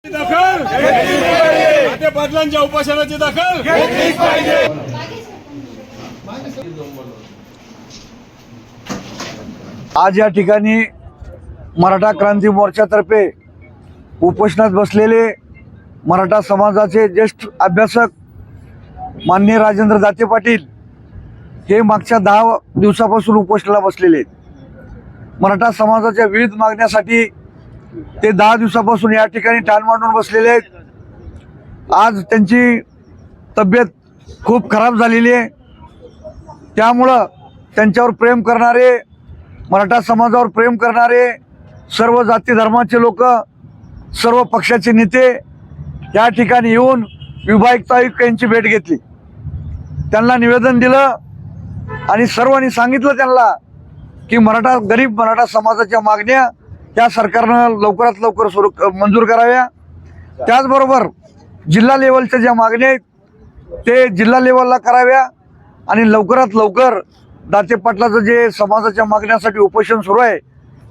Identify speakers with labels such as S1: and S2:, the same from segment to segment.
S1: दखल त्या बदलांच्या उपोषणाची दखल घेतलीच पाहिजे।
S2: आज या ठिकाणी मराठा क्रांती मोर्चातर्फे उपोषणात बसलेले मराठा समाजाचे ज्येष्ठ अभ्यासक माननीय राजेंद्र दाते पाटील हे मागच्या 10 दिवसापासून उपोषणाला बसलेले आहेत। मराठा समाजाच्या विविध मागण्यासाठी ते 10 दिवसापासून या ठिकाणी ठाण मांडून बसलेले आहेत। आज त्यांची तब्येत खूप खराब झालेली आहे, त्यामुळं त्यांच्यावर प्रेम करणारे, मराठा समाजावर प्रेम करणारे सर्व जाती धर्माचे लोक, सर्व पक्षाचे नेते या ठिकाणी येऊन विभागीय आयुक्त यांची भेट घेतली, त्यांना निवेदन दिलं आणि सर्वांनी सांगितलं त्यांना की गरीब मराठा समाजाच्या मागण्या या सरकारनं लवकरात लवकर मंजूर कराव्या। त्याचबरोबर जिल्हा लेवलच्या ज्या मागण्या आहेत ते जिल्हा लेवलला कराव्या आणि लवकरात लवकर दाते पाटलाचं जे समाजाच्या मागण्यासाठी उपोषण सुरू आहे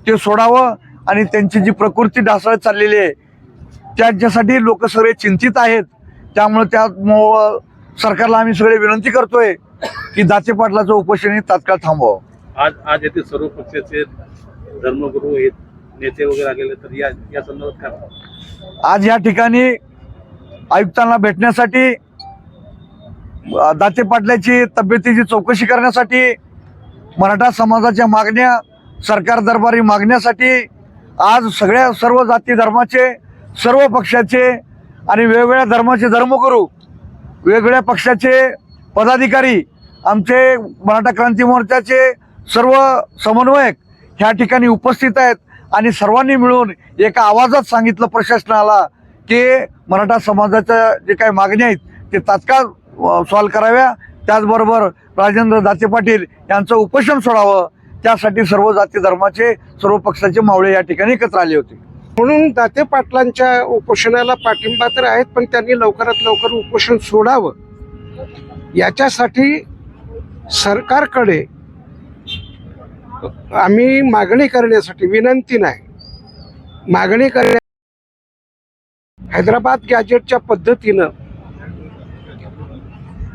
S2: ते सोडावं आणि त्यांची जी प्रकृती ढासळत चाललेली आहे त्याच्यासाठी लोक सगळे चिंतित आहेत। त्यामुळे त्या सरकारला आम्ही सगळे विनंती करतोय की दाते पाटलाचं उपोषण हे तात्काळ थांबवावं।
S3: आज येथे सर्व पक्षाचे धर्मगुरू नेते वगैरे आलेले, तर या संदर्भात काय
S2: आज या ठिकाणी आयुक्तांना भेटण्यासाठी, दाते पाटलाची तब्येतीची चौकशी करण्यासाठी, मराठा समाजाच्या मागण्या सरकार दरबारी मागण्यासाठी आज सर्व जाती धर्माचे, सर्व पक्षाचे आणि वेगवेगळ्या धर्माचे धर्मगुरू, वेगवेगळ्या पक्षाचे पदाधिकारी, आमचे मराठा क्रांती मोर्चाचे सर्व समन्वयक ह्या ठिकाणी उपस्थित आहेत आणि सर्वांनी मिळून एका आवाजात सांगितलं प्रशासनाला की मराठा समाजाच्या जे काही मागण्या आहेत ते तात्काळ सॉल्व्ह कराव्या। त्याचबरोबर राजेंद्र दाते पाटील यांचं उपोषण सोडावं, त्यासाठी सर्व जाती धर्माचे, सर्व पक्षाचे मावळे या ठिकाणी एकत्र आले होते।
S4: म्हणून दाते पाटलांच्या उपोषणाला पाठिंबा तर आहेत, पण त्यांनी लवकरात लवकर उपोषण सोडावं याच्यासाठी सरकारकडे आम्ही मागणी करण्यासाठी, विनंती नाही, मागणी करण्या हैदराबाद गॅजेटच्या पद्धतीनं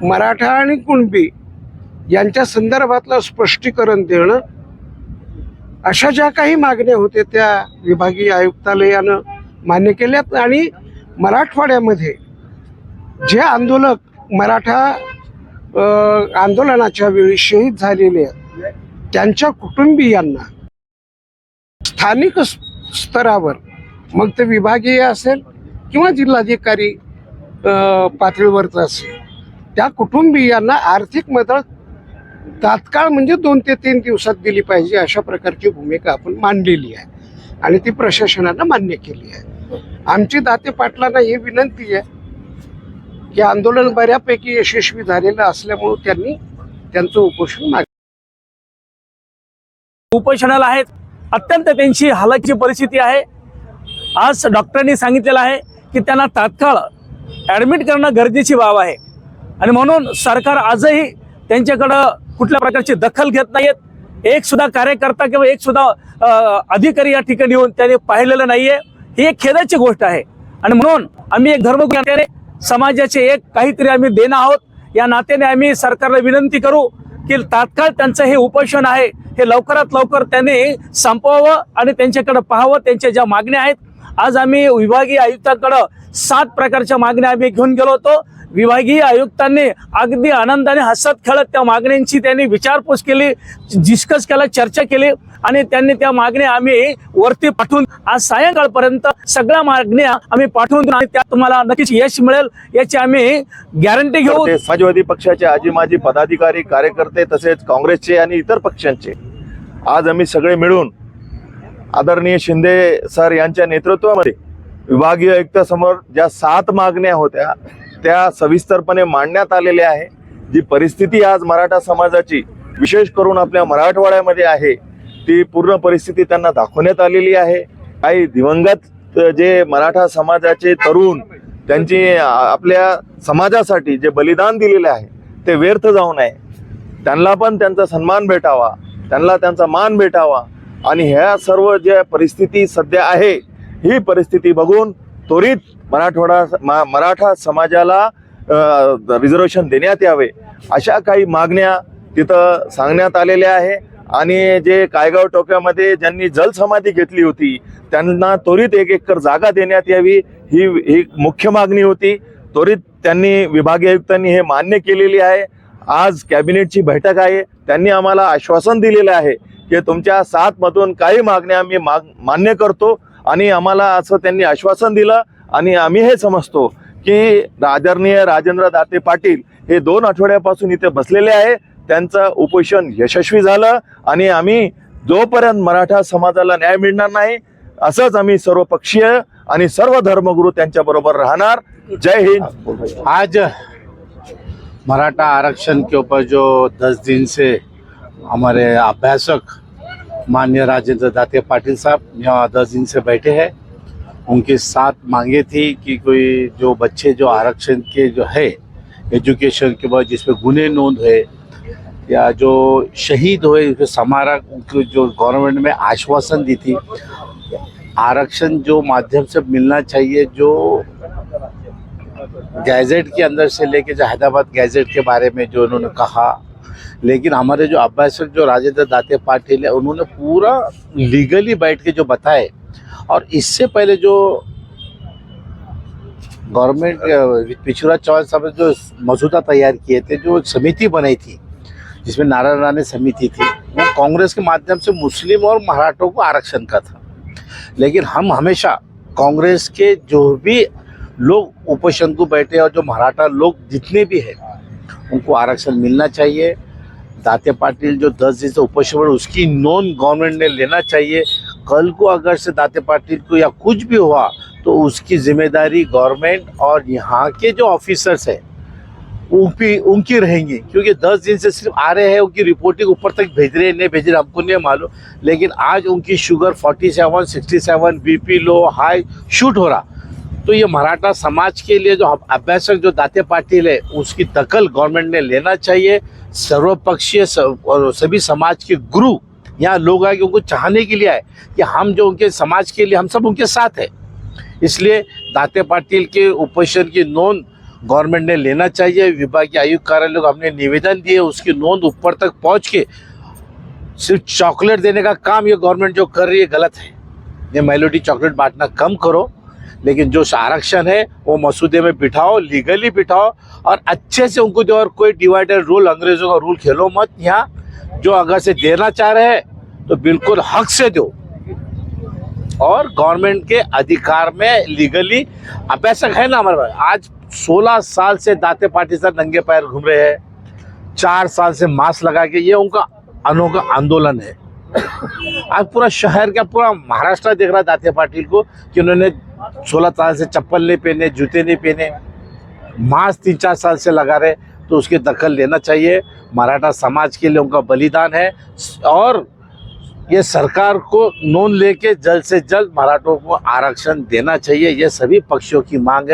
S4: मराठा आणि कुणबी यांच्या संदर्भातलं स्पष्टीकरण देणं, अशा ज्या काही मागण्या होत्या त्या विभागीय आयुक्तालयानं मान्य केल्यात आणि मराठवाड्यामध्ये जे आंदोलक मराठा आंदोलनाच्या वेळी शहीद झालेले आहेत त्यांच्या कुटुंबियांना स्थानिक स्तरावर, मग ते विभागीय असेल किंवा जिल्हाधिकारी पातळीवरचं असेल, त्या कुटुंबियांना आर्थिक मदत तात्काळ म्हणजे 2 ते 3 दिवसात दिली पाहिजे, अशा प्रकारची भूमिका आपण मांडलेली आहे आणि ती प्रशासनानं मान्य केली आहे। आमची दाते पाटलांना ही विनंती आहे की आंदोलन बऱ्यापैकी यशस्वी झालेलं असल्यामुळे त्यांनी त्यांचं उपोषण
S5: उपोषणाला आहेत। अत्यंत त्यांची हालाकीची परिस्थिती आहे। आज डॉक्टरांनी सांगितलेलं आहे की त्यांना तात्काळ ॲडमिट करणं गरजेची बाब आहे आणि म्हणून सरकार आजही त्यांच्याकडं कुठल्या प्रकारची दखल घेत नाहीत। एक सुद्धा कार्यकर्ता किंवा एक सुद्धा अधिकारी या ठिकाणी येऊन त्यांनी पाहिलेलं नाहीये, ही एक खेदाची गोष्ट आहे आणि म्हणून आम्ही एक धर्मगुरू समाजाचे एक काहीतरी आम्ही देणं आहोत। या नात्याने आम्ही सरकारला विनंती करू की तात्काळ त्यांचं हे उपोषण आहे हे लवकरात लवकर त्यांनी संपवावं आणि त्यांच्याकडे पाहावं, त्यांच्या ज्या मागण्या आहेत। आज आम्ही विभागीय आयुक्तांकडे 7 प्रकारच्या मागण्या आम्ही घेऊन गेलो होतो। विभागीय आयुक्तांनी अगदी आनंदाने हसत खेळत त्या मागण्यांची त्यांनी विचारपूस केली, डिस्कस केला, चर्चा केली आणि त्यांनी त्या मागण्या आम्ही वरती पाठवून आज सायंकाळपर्यंत सगळ्या मागण्या आम्ही पाठवून आणि त्या तुम्हाला नक्कीच यश मिळेल याची आम्ही गॅरंटी घेऊ।
S6: समाजवादी पक्षाचे आजी माजी पदाधिकारी, कार्यकर्ते तसेच काँग्रेसचे आणि इतर पक्षांचे आज आम्ही सगळे मिळून आदरणीय शिंदे सर यांच्या नेतृत्वामध्ये विभागीय आयुक्तासमोर ज्या 7 मागण्या होत्या त्या सविस्तरपणे मांडण्यात आलेल्या आहे। जी परिस्थिती आज मराठा समाजाची विशेष करून आपल्या मराठवाड्यामध्ये आहे ती पूर्ण परिस्थिती त्यांना दाखवण्यात आलेली आहे। काही दिवंगत जे मराठा समाजाचे तरुण त्यांची आपल्या समाजासाठी जे बलिदान दिलेले आहे ते व्यर्थ जाऊ नये, त्यांना पण त्यांचा सन्मान भेटावा, त्यांना त्यांचा मान भेटावा आणि ह्या सर्व ज्या परिस्थिती सध्या आहे ही परिस्थिती बघून त्वरित मराठा समाजाला रिझर्वेशन देण्यात यावे अशा काही मागण्या तिथं सांगण्यात आलेल्या आहे. आणि जे कायगाव टोक्यामध्ये ज्यांनी जलसमाधी घेतली होती त्यांना त्वरित 1 एकर जागा देण्यात यावी ही मुख्य मागणी होती. त्वरित त्यांनी विभागीय आयुक्तांनी हे मान्य केलेली आहे. आज कॅबिनेटची बैठक आहे. त्यांनी आम्हाला आश्वासन दिलेलं आहे की तुमच्या 7 मधून काही मागण्या आम्ही मान्य करतो. आणि आम्हाला असं त्यांनी आश्वासन दिलं. आणि आम्ही हे समजतो की आदरणीय राजेंद्र दाते पाटील हे 2 आठवड्यापासून इथे बसलेले आहे. त्यांचं उपोषण यशस्वी झालं. आणि आम्ही जोपर्यंत मराठा समाजाला न्याय मिळणार नाही असंच आम्ही सर्वपक्षीय आणि सर्व धर्मगुरू त्यांच्या बरोबर राहणार. जय हिंद.
S7: आज मराठा आरक्षण के ऊपर जो 10 दिन से हमारे अभ्यासक माननीय राजेंद्र दाते पाटिल साहब यहाँ 10 दिन से बैठे हैं, उनकी 7 मांगे थी कि कोई जो बच्चे जो आरक्षण के जो है एजुकेशन के बाद जिसपे गुने नोंद है या जो शहीद हुए उसके स्मारक उनको जो गवर्नमेंट में आश्वासन दी थी आरक्षण जो माध्यम से मिलना चाहिए, जो गैजेट के अंदर से लेके जो हैदराबाद गैजेट के बारे में जो उन्होंने कहा, लेकिन हमारे जो अभ्यासक जो राजेंद्र दाते पाटिल है उन्होंने पूरा लीगली बैठ के जो बताए। और इससे पहले जो गवर्नमेंट पिछुरा चौहान साहब ने जो मसौदा तैयार किए थे, जो एक समिति बनाई थी जिसमें नारायण राणे समिति थी, वो कांग्रेस के माध्यम से मुस्लिम और मराठों को आरक्षण का था। लेकिन हम हमेशा कांग्रेस के जो भी लोग उपोषण को बैठे और जो मराठा लोग जितने भी हैं उनको आरक्षण मिलना चाहिए। दाते पाटिल जो 10 दिन से उपोषण उसकी नोन गवर्नमेंट ने लेना चाहिए। कल को अगर से दाते पाटिल को या कुछ भी हुआ तो उसकी जिम्मेदारी गवर्नमेंट और यहाँ के जो ऑफिसर्स हैं उनकी रहेंगी, क्योंकि 10 दिन से सिर्फ आ रहे हैं, उनकी रिपोर्टिंग ऊपर तक भेज रहे हैं नहीं भेज रहे हमको नहीं मालूम। लेकिन आज उनकी शुगर 47, 67, बीपी लो हाई शूट हो रहा। तो ये मराठा समाज के लिए जो अभ्यासक जो दाते पाटिल है उसकी दखल गवर्नमेंट ने लेना चाहिए। सर्वपक्षीय और सभी समाज के गुरु यहाँ लोग आए कि उनको चाहने के लिए आए कि हम जो उनके समाज के लिए हम सब उनके साथ है। इसलिए दाते पाटिल के उपोषण की नोंद गवर्नमेंट ने लेना चाहिए। विभागीय आयुक्त कार्यालय को हमने निवेदन दिए, उसकी नोंद ऊपर तक पहुंच के सिर्फ चॉकलेट देने का काम ये गवर्नमेंट जो कर रही है गलत है। ये मेलोडी चॉकलेट बांटना कम करो, लेकिन जो आरक्षण है वो मसूदे में बिठाओ, लीगली बिठाओ और अच्छे से उनको दो। और कोई डिवाइडर रूल अंग्रेजों का रूल खेलो मत। यहाँ जो अगर से देना चाह रहे हैं तो बिल्कुल हक से दो और गवर्नमेंट के अधिकार में लीगली अभ्यासक है ना हमारे पास। आज 16 साल से दाते पाटिल साहब नंगे पैर घूम रहे हैं, 4 साल से मास्क लगा के, ये उनका अनोखा आंदोलन है। आज पूरा शहर का पूरा महाराष्ट्र देख रहा है दाते पाटिल को कि उन्होंने 16 साल से चप्पल नहीं पहने, जूते नहीं पहने, मास्क 3-4 साल से लगा रहे। तो उसकी दखल लेना चाहिए। मराठा समाज के लिए उनका बलिदान है और ये सरकार को नोंद लेके जल्द से जल्द मराठों को आरक्षण देना चाहिए। ये सभी पक्षों की मांग है।